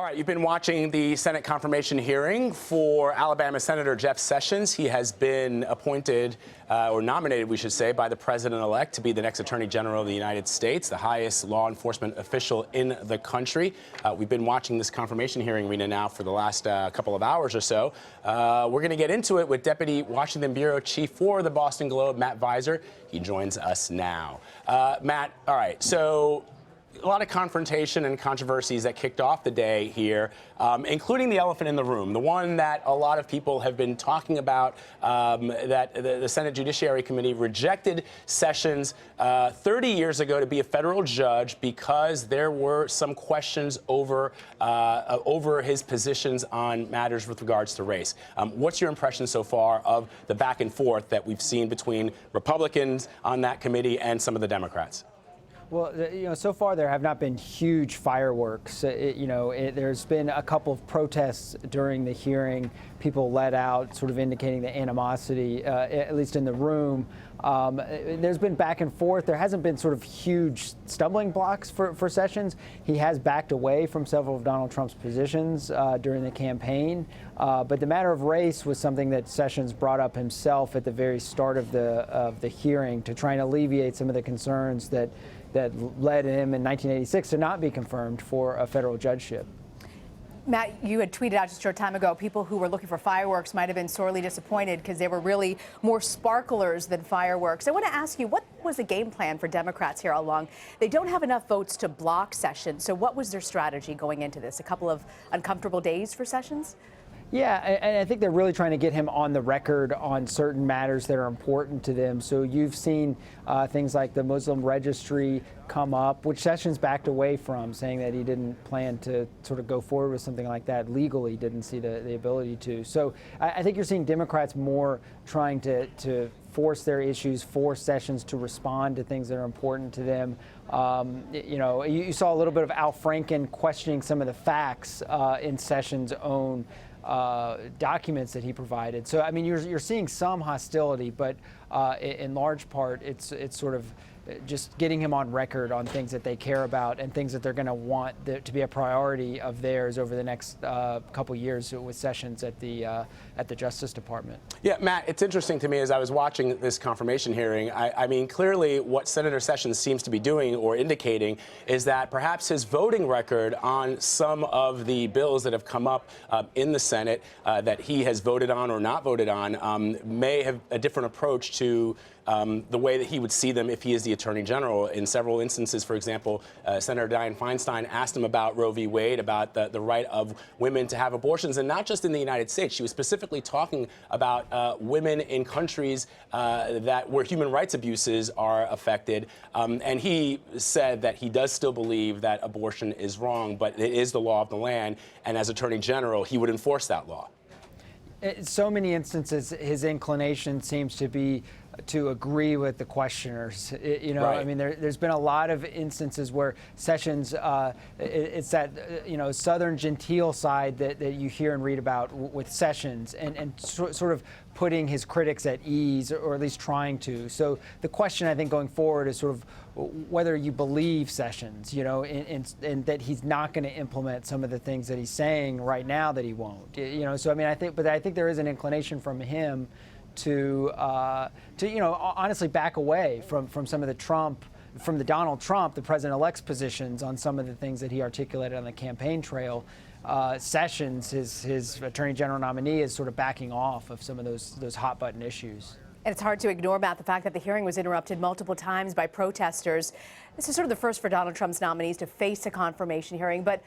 All right, you've been watching the Senate confirmation hearing for Alabama Senator Jeff Sessions. He has been appointed, or nominated, we should say, by the president-elect to be the next Attorney General of the United States, the highest law enforcement official in the country. We've been watching this confirmation hearing, Rena, now for the last couple of hours or so. We're going to get into it with Deputy Washington Bureau Chief for the Boston Globe, Matt Viser. He joins us now. Matt, all right, so a lot of confrontation and controversies that kicked off the day here, including the elephant in the room, the one that a lot of people have been talking about, that the Senate Judiciary Committee rejected Sessions 30 years ago to be a federal judge because there were some questions over his positions on matters with regards to race. What's your impression so far of the back and forth that we've seen between Republicans on that committee and some of the Democrats? Well, so far there have not been huge fireworks. There's been a couple of protests during the hearing. People let out, sort of indicating the animosity, at least in the room. There's been back and forth. There hasn't been sort of huge stumbling blocks for Sessions. He has backed away from several of Donald Trump's positions during the campaign. But the matter of race was something that Sessions brought up himself at the very start of the hearing to try and alleviate some of the concerns that led him in 1986 to not be confirmed for a federal judgeship. Matt, you had tweeted out just a short time ago, people who were looking for fireworks might have been sorely disappointed because they were really more sparklers than fireworks. I want to ask you, what was the game plan for Democrats here all along? They don't have enough votes to block Sessions, so what was their strategy going into this? A couple of uncomfortable days for Sessions? Yeah, and I think they're really trying to get him on the record on certain matters that are important to them. So you've seen things like the Muslim registry come up, which Sessions backed away from, saying that he didn't plan to sort of go forward with something like that legally, didn't see the ability to. So I think you're seeing Democrats more trying to force their issues, force Sessions to respond to things that are important to them. You saw a little bit of Al Franken questioning some of the facts in Sessions' own documents that he provided. So, I mean, you're seeing some hostility, but in large part, it's sort of just getting him on record on things that they care about and things that they're going to want to be a priority of theirs over the next couple years with Sessions at the Justice Department. Yeah, Matt, it's interesting to me as I was watching this confirmation hearing. I mean, clearly what Senator Sessions seems to be doing or indicating is that perhaps his voting record on some of the bills that have come up in the Senate that he has voted on or not voted on may have a different approach to the way that he would see them if he is the Attorney General. In several instances, for example, Senator Dianne Feinstein asked him about Roe v. Wade, about the right of women to have abortions, and not just in the United States. She was specifically talking about women in countries where human rights abuses are affected. And he said that he does still believe that abortion is wrong, but it is the law of the land, and as Attorney General, he would enforce that law. In so many instances, his inclination seems to be to agree with the questioners. Right. I mean, there's been a lot of instances where Sessions, it's that, Southern genteel side that you hear and read about with Sessions and sort of putting his critics at ease, or at least trying to. So the question, I think, going forward is sort of whether you believe Sessions, and that he's not going to implement some of the things that he's saying right now that he won't. So I mean, I think there is an inclination from him to honestly back away from some of the Donald Trump, the president-elect's positions on some of the things that he articulated on the campaign trail. Sessions, his Attorney General nominee, is sort of backing off of some of those hot-button issues. And it's hard to ignore, Matt, the fact that the hearing was interrupted multiple times by protesters. This is sort of the first for Donald Trump's nominees to face a confirmation hearing. But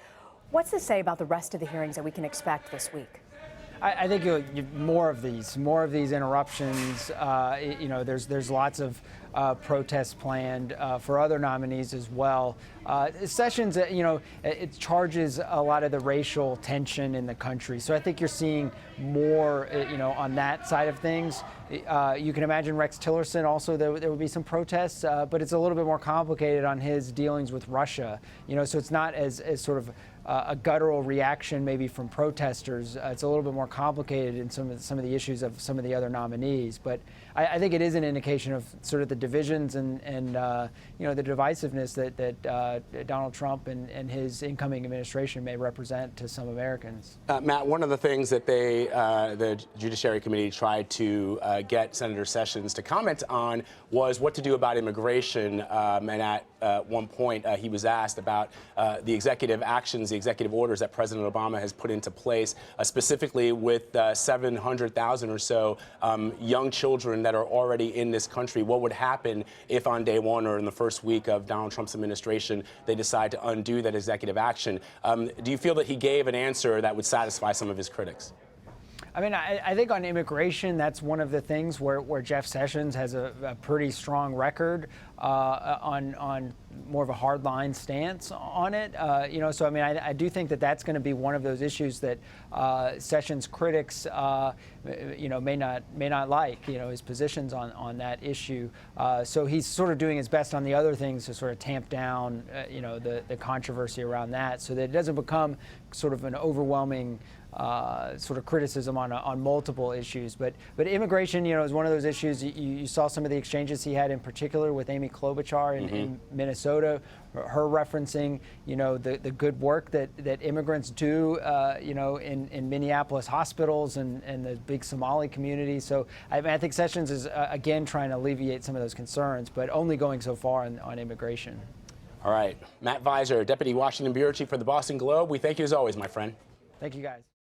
what's this say about the rest of the hearings that we can expect this week? I think more of these interruptions. There's lots of protests planned for other nominees as well. Sessions, it charges a lot of the racial tension in the country. So I think you're seeing more, on that side of things. You can imagine Rex Tillerson also, there would be some protests, but it's a little bit more complicated on his dealings with Russia. So it's not as sort of a guttural reaction maybe from protesters. It's a little bit more complicated in some of the issues of some of the other nominees. But I think it is an indication of sort of the divisions and you know, the divisiveness that Donald Trump and his incoming administration may represent to some Americans. Matt, one of the things that the Judiciary Committee tried to get Senator Sessions to comment on was what to do about immigration. And at one point, he was asked about the executive actions, the executive orders that President Obama has put into place, specifically with 700,000 or so young children that are already in this country. What would happen if on day one or in the first week of Donald Trump's administration they decide to undo that executive action? Do you feel that he gave an answer that would satisfy some of his critics? I mean, I think on immigration, that's one of the things where Jeff Sessions has a pretty strong record on more of a hardline stance on it. You know, so I mean, I do think that that's going to be one of those issues that Sessions critics, you know, may not like. You know, his positions on that issue. So he's sort of doing his best on the other things to sort of tamp down, you know, the controversy around that, so that it doesn't become sort of an overwhelming sort of criticism on multiple issues. But immigration, you know, is one of those issues. You saw some of the exchanges he had in particular with Amy Klobuchar in Minnesota, her referencing, you know, the good work that immigrants do, you know, in Minneapolis hospitals and the big Somali community. So I mean, I think Sessions is, again, trying to alleviate some of those concerns, but only going so far on immigration. All right. Matt Viser, Deputy Washington Bureau Chief for the Boston Globe. We thank you as always, my friend. Thank you, guys.